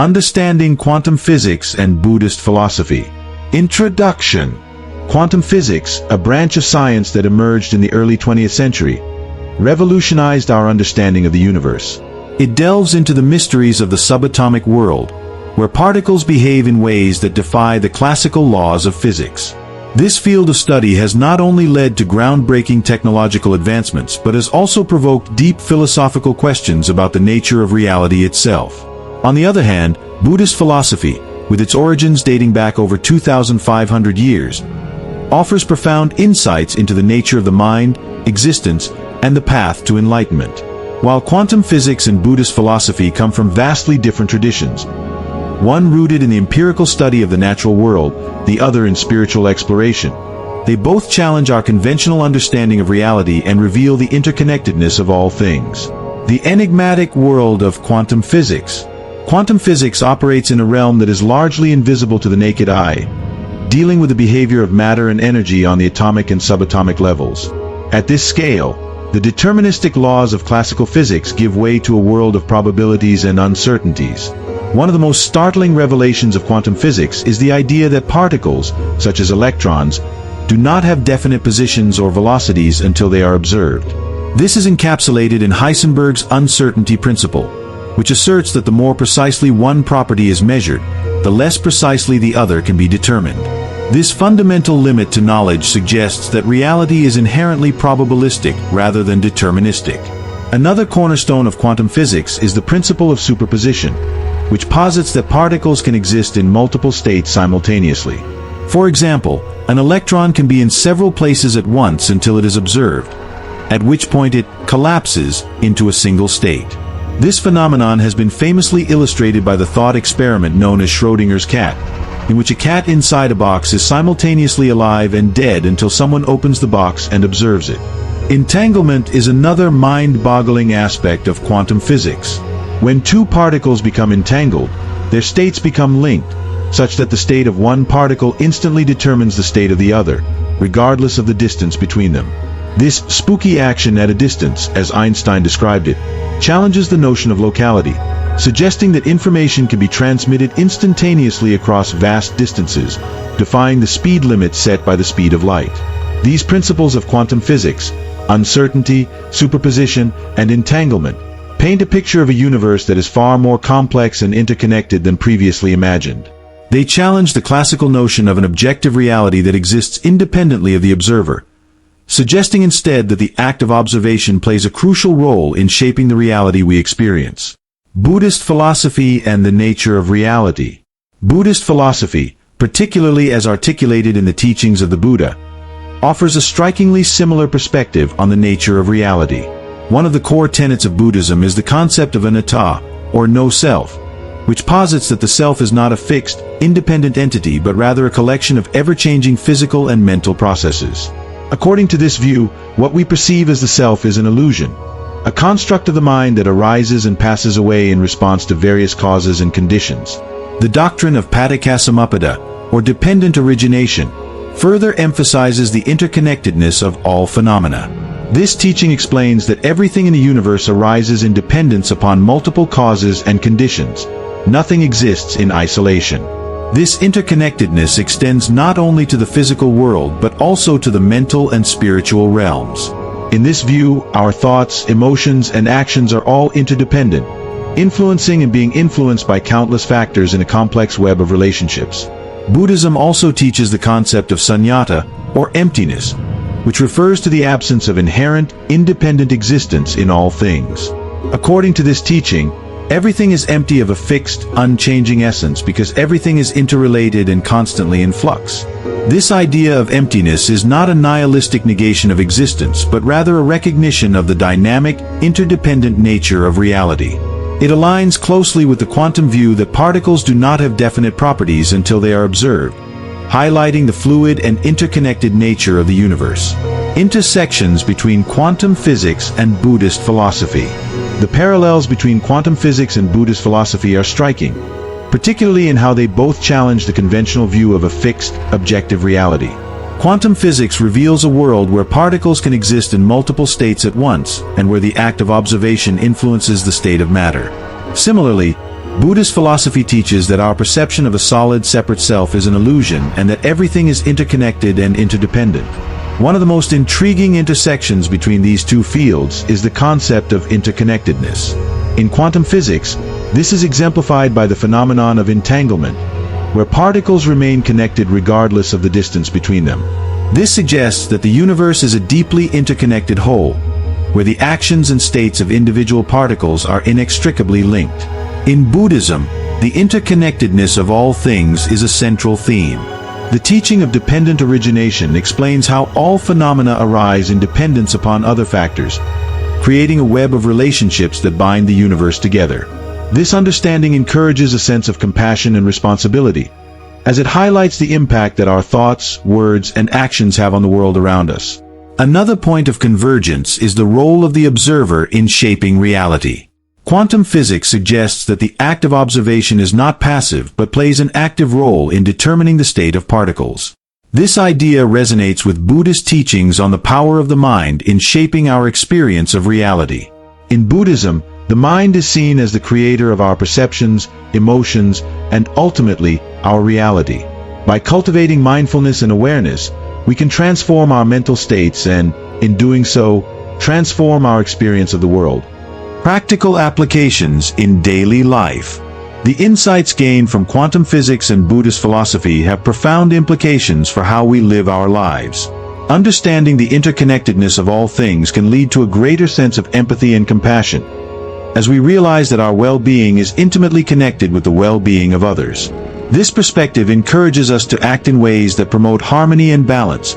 Understanding Quantum Physics and Buddhist Philosophy. Introduction. Quantum physics, a branch of science that emerged in the early 20th century, revolutionized our understanding of the universe. It delves into the mysteries of the subatomic world, where particles behave in ways that defy the classical laws of physics. This field of study has not only led to groundbreaking technological advancements, but has also provoked deep philosophical questions about the nature of reality itself. On the other hand, Buddhist philosophy, with its origins dating back over 2,500 years, offers profound insights into the nature of the mind, existence, and the path to enlightenment. While quantum physics and Buddhist philosophy come from vastly different traditions, one rooted in the empirical study of the natural world, the other in spiritual exploration, they both challenge our conventional understanding of reality and reveal the interconnectedness of all things. The enigmatic world of quantum physics. Quantum physics operates in a realm that is largely invisible to the naked eye, dealing with the behavior of matter and energy on the atomic and subatomic levels. At this scale, the deterministic laws of classical physics give way to a world of probabilities and uncertainties. One of the most startling revelations of quantum physics is the idea that particles, such as electrons, do not have definite positions or velocities until they are observed. This is encapsulated in Heisenberg's uncertainty principle, which asserts that the more precisely one property is measured, the less precisely the other can be determined. This fundamental limit to knowledge suggests that reality is inherently probabilistic rather than deterministic. Another cornerstone of quantum physics is the principle of superposition, which posits that particles can exist in multiple states simultaneously. For example, an electron can be in several places at once until it is observed, at which point it collapses into a single state. This phenomenon has been famously illustrated by the thought experiment known as Schrödinger's cat, in which a cat inside a box is simultaneously alive and dead until someone opens the box and observes it. Entanglement is another mind-boggling aspect of quantum physics. When two particles become entangled, their states become linked, such that the state of one particle instantly determines the state of the other, regardless of the distance between them. This spooky action at a distance, as Einstein described it, challenges the notion of locality, suggesting that information can be transmitted instantaneously across vast distances, defying the speed limit set by the speed of light. These principles of quantum physics, uncertainty, superposition, and entanglement, paint a picture of a universe that is far more complex and interconnected than previously imagined. They challenge the classical notion of an objective reality that exists independently of the observer, suggesting instead that the act of observation plays a crucial role in shaping the reality we experience. Buddhist philosophy and the nature of reality. Buddhist philosophy, particularly as articulated in the teachings of the Buddha, offers a strikingly similar perspective on the nature of reality. One of the core tenets of Buddhism is the concept of anatta, or no self, which posits that the self is not a fixed, independent entity but rather a collection of ever-changing physical and mental processes. According to this view, what we perceive as the self is an illusion, a construct of the mind that arises and passes away in response to various causes and conditions. The doctrine of paticcasamuppada, or dependent origination, further emphasizes the interconnectedness of all phenomena. This teaching explains that everything in the universe arises in dependence upon multiple causes and conditions. Nothing exists in isolation. This interconnectedness extends not only to the physical world but also to the mental and spiritual realms. In this view, our thoughts, emotions, and actions are all interdependent, influencing and being influenced by countless factors in a complex web of relationships. Buddhism also teaches the concept of sunyata, or emptiness, which refers to the absence of inherent, independent existence in all things. According to this teaching, everything is empty of a fixed, unchanging essence because everything is interrelated and constantly in flux. This idea of emptiness is not a nihilistic negation of existence, but rather a recognition of the dynamic, interdependent nature of reality. It aligns closely with the quantum view that particles do not have definite properties until they are observed, highlighting the fluid and interconnected nature of the universe. Intersections between quantum physics and Buddhist philosophy. The parallels between quantum physics and Buddhist philosophy are striking, particularly in how they both challenge the conventional view of a fixed, objective reality. Quantum physics reveals a world where particles can exist in multiple states at once, and where the act of observation influences the state of matter. Similarly, Buddhist philosophy teaches that our perception of a solid, separate self is an illusion and that everything is interconnected and interdependent. One of the most intriguing intersections between these two fields is the concept of interconnectedness. In quantum physics, this is exemplified by the phenomenon of entanglement, where particles remain connected regardless of the distance between them. This suggests that the universe is a deeply interconnected whole, where the actions and states of individual particles are inextricably linked. In Buddhism, the interconnectedness of all things is a central theme. The teaching of dependent origination explains how all phenomena arise in dependence upon other factors, creating a web of relationships that bind the universe together. This understanding encourages a sense of compassion and responsibility, as it highlights the impact that our thoughts, words, and actions have on the world around us. Another point of convergence is the role of the observer in shaping reality. Quantum physics suggests that the act of observation is not passive but plays an active role in determining the state of particles. This idea resonates with Buddhist teachings on the power of the mind in shaping our experience of reality. In Buddhism, the mind is seen as the creator of our perceptions, emotions, and ultimately, our reality. By cultivating mindfulness and awareness, we can transform our mental states and, in doing so, transform our experience of the world. Practical applications in daily life. The insights gained from quantum physics and Buddhist philosophy have profound implications for how we live our lives. Understanding the interconnectedness of all things can lead to a greater sense of empathy and compassion, as we realize that our well-being is intimately connected with the well-being of others. This perspective encourages us to act in ways that promote harmony and balance,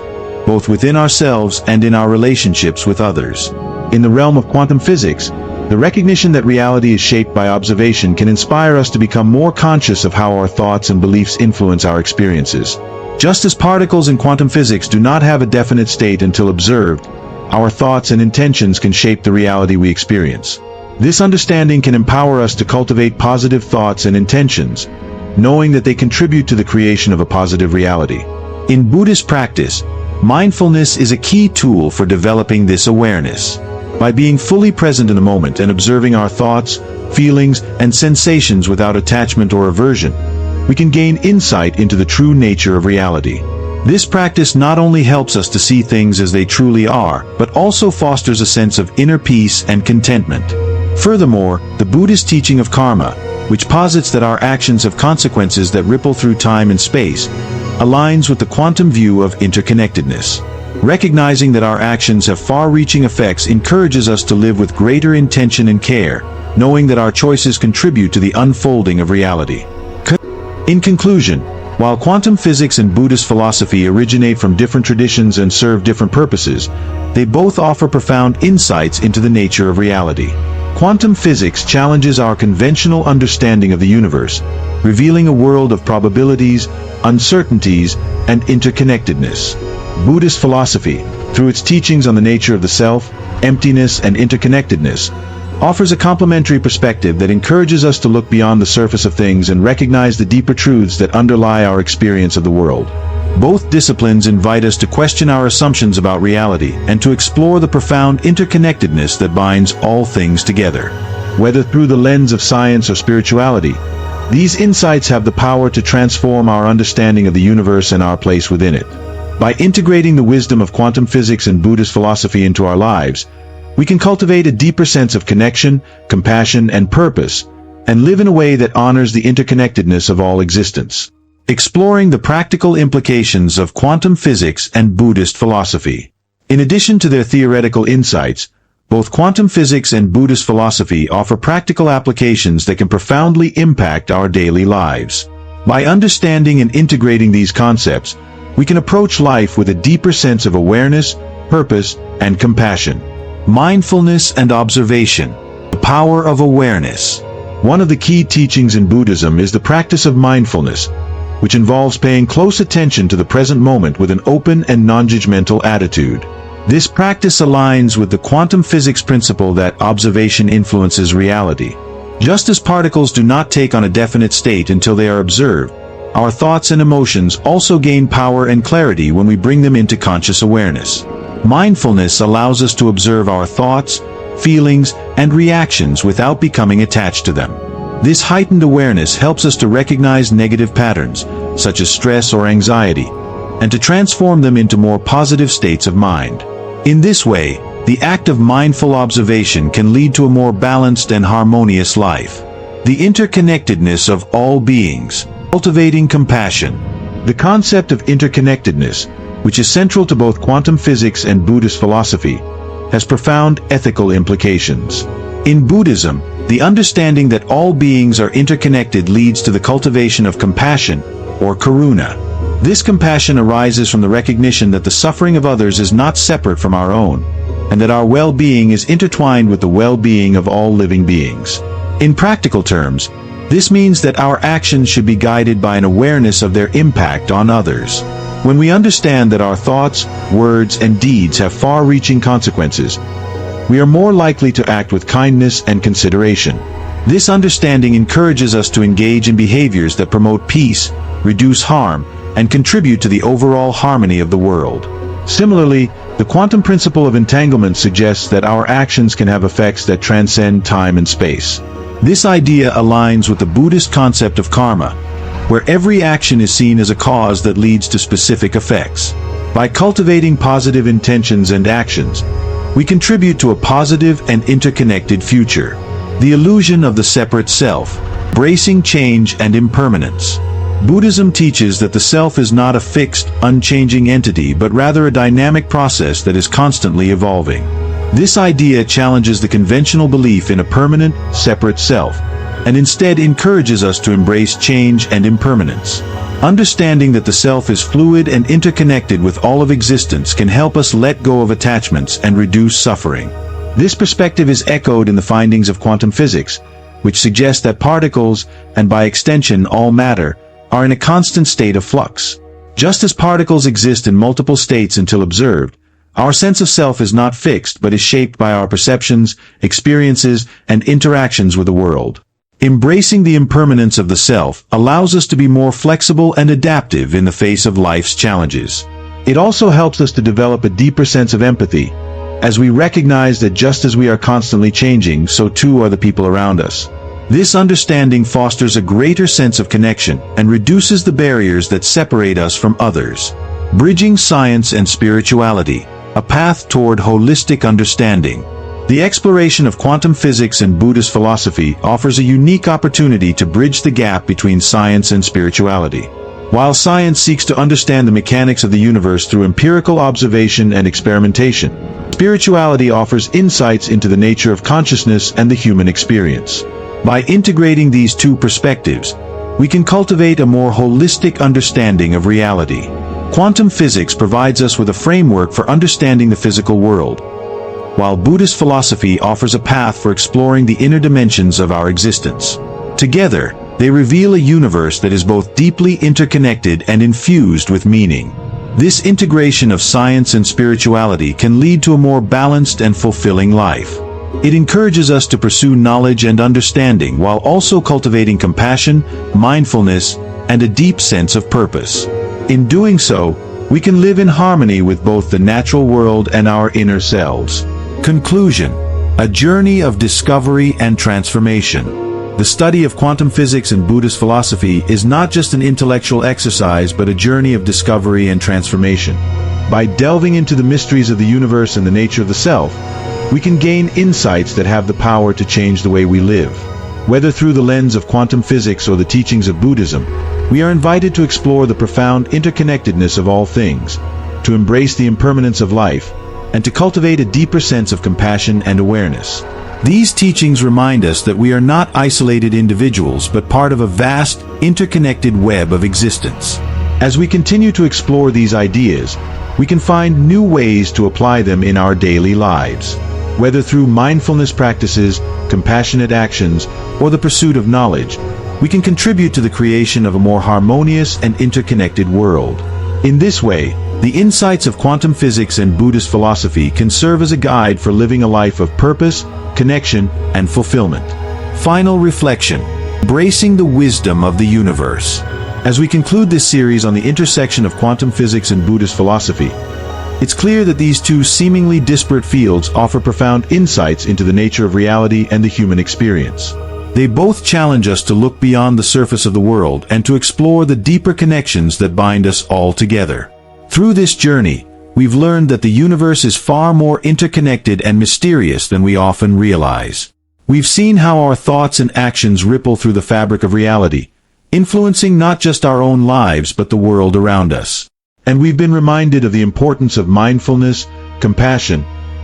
both within ourselves and in our relationships with others. In the realm of quantum physics, the recognition that reality is shaped by observation can inspire us to become more conscious of how our thoughts and beliefs influence our experiences. Just as particles in quantum physics do not have a definite state until observed, our thoughts and intentions can shape the reality we experience. This understanding can empower us to cultivate positive thoughts and intentions, knowing that they contribute to the creation of a positive reality. In Buddhist practice, mindfulness is a key tool for developing this awareness. By being fully present in the moment and observing our thoughts, feelings, and sensations without attachment or aversion, we can gain insight into the true nature of reality. This practice not only helps us to see things as they truly are, but also fosters a sense of inner peace and contentment. Furthermore, the Buddhist teaching of karma, which posits that our actions have consequences that ripple through time and space, aligns with the quantum view of interconnectedness. Recognizing that our actions have far-reaching effects encourages us to live with greater intention and care, knowing that our choices contribute to the unfolding of reality. In conclusion, while quantum physics and Buddhist philosophy originate from different traditions and serve different purposes, they both offer profound insights into the nature of reality. Quantum physics challenges our conventional understanding of the universe, revealing a world of probabilities, uncertainties, and interconnectedness. Buddhist philosophy, through its teachings on the nature of the self, emptiness, and interconnectedness, offers a complementary perspective that encourages us to look beyond the surface of things and recognize the deeper truths that underlie our experience of the world. Both disciplines invite us to question our assumptions about reality and to explore the profound interconnectedness that binds all things together. Whether through the lens of science or spirituality, these insights have the power to transform our understanding of the universe and our place within it. By integrating the wisdom of quantum physics and Buddhist philosophy into our lives, we can cultivate a deeper sense of connection, compassion, and purpose, and live in a way that honors the interconnectedness of all existence. Exploring the practical implications of quantum physics and Buddhist philosophy. In addition to their theoretical insights, both quantum physics and Buddhist philosophy offer practical applications that can profoundly impact our daily lives. By understanding and integrating these concepts, we can approach life with a deeper sense of awareness, purpose, and compassion. Mindfulness and observation. The power of awareness. One of the key teachings in Buddhism is the practice of mindfulness, which involves paying close attention to the present moment with an open and non-judgmental attitude. This practice aligns with the quantum physics principle that observation influences reality. Just as particles do not take on a definite state until they are observed, our thoughts and emotions also gain power and clarity when we bring them into conscious awareness. Mindfulness allows us to observe our thoughts, feelings, and reactions without becoming attached to them. This heightened awareness helps us to recognize negative patterns, such as stress or anxiety, and to transform them into more positive states of mind. In this way, the act of mindful observation can lead to a more balanced and harmonious life. The interconnectedness of all beings, cultivating compassion. The concept of interconnectedness, which is central to both quantum physics and Buddhist philosophy, has profound ethical implications. In Buddhism, the understanding that all beings are interconnected leads to the cultivation of compassion, or karuna. This compassion arises from the recognition that the suffering of others is not separate from our own, and that our well-being is intertwined with the well-being of all living beings. In practical terms, this means that our actions should be guided by an awareness of their impact on others. When we understand that our thoughts, words, and deeds have far-reaching consequences, we are more likely to act with kindness and consideration. This understanding encourages us to engage in behaviors that promote peace, reduce harm, and contribute to the overall harmony of the world. Similarly, the quantum principle of entanglement suggests that our actions can have effects that transcend time and space. This idea aligns with the Buddhist concept of karma, where every action is seen as a cause that leads to specific effects. By cultivating positive intentions and actions, we contribute to a positive and interconnected future. The illusion of the separate self, bracing change and impermanence. Buddhism teaches that the self is not a fixed, unchanging entity but rather a dynamic process that is constantly evolving. This idea challenges the conventional belief in a permanent, separate self, and instead encourages us to embrace change and impermanence. Understanding that the self is fluid and interconnected with all of existence can help us let go of attachments and reduce suffering. This perspective is echoed in the findings of quantum physics, which suggest that particles, and by extension all matter, are in a constant state of flux. Just as particles exist in multiple states until observed, our sense of self is not fixed but is shaped by our perceptions, experiences, and interactions with the world. Embracing the impermanence of the self allows us to be more flexible and adaptive in the face of life's challenges. It also helps us to develop a deeper sense of empathy, as we recognize that just as we are constantly changing, so too are the people around us. This understanding fosters a greater sense of connection and reduces the barriers that separate us from others. Bridging science and spirituality, a path toward holistic understanding. The exploration of quantum physics and Buddhist philosophy offers a unique opportunity to bridge the gap between science and spirituality. While science seeks to understand the mechanics of the universe through empirical observation and experimentation, spirituality offers insights into the nature of consciousness and the human experience. By integrating these two perspectives, we can cultivate a more holistic understanding of reality. Quantum physics provides us with a framework for understanding the physical world, while Buddhist philosophy offers a path for exploring the inner dimensions of our existence. Together, they reveal a universe that is both deeply interconnected and infused with meaning. This integration of science and spirituality can lead to a more balanced and fulfilling life. It encourages us to pursue knowledge and understanding while also cultivating compassion, mindfulness, and a deep sense of purpose. In doing so, we can live in harmony with both the natural world and our inner selves. Conclusion: a journey of discovery and transformation. The study of quantum physics and Buddhist philosophy is not just an intellectual exercise but a journey of discovery and transformation. By delving into the mysteries of the universe and the nature of the self, we can gain insights that have the power to change the way we live. Whether through the lens of quantum physics or the teachings of Buddhism, we are invited to explore the profound interconnectedness of all things, to embrace the impermanence of life, and to cultivate a deeper sense of compassion and awareness. These teachings remind us that we are not isolated individuals but part of a vast, interconnected web of existence. As we continue to explore these ideas, we can find new ways to apply them in our daily lives. Whether through mindfulness practices, compassionate actions, or the pursuit of knowledge, we can contribute to the creation of a more harmonious and interconnected world. In this way, the insights of quantum physics and Buddhist philosophy can serve as a guide for living a life of purpose, connection, and fulfillment. Final reflection: embracing the wisdom of the universe. As we conclude this series on the intersection of quantum physics and Buddhist philosophy, it's clear that these two seemingly disparate fields offer profound insights into the nature of reality and the human experience. They both challenge us to look beyond the surface of the world and to explore the deeper connections that bind us all together. Through this journey, we've learned that the universe is far more interconnected and mysterious than we often realize. We've seen how our thoughts and actions ripple through the fabric of reality, influencing not just our own lives but the world around us. And we've been reminded of the importance of mindfulness, compassion,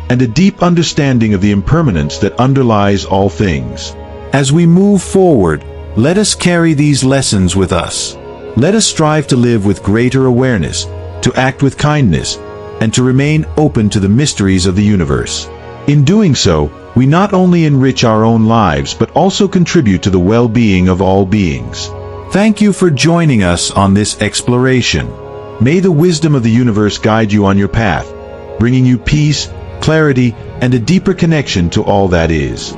and a deep understanding of the impermanence that underlies all things. As we move forward, let us carry these lessons with us. Let us strive to live with greater awareness, to act with kindness, and to remain open to the mysteries of the universe. In doing so, we not only enrich our own lives but also contribute to the well-being of all beings. Thank you for joining us on this exploration. May the wisdom of the universe guide you on your path, bringing you peace, clarity, and a deeper connection to all that is.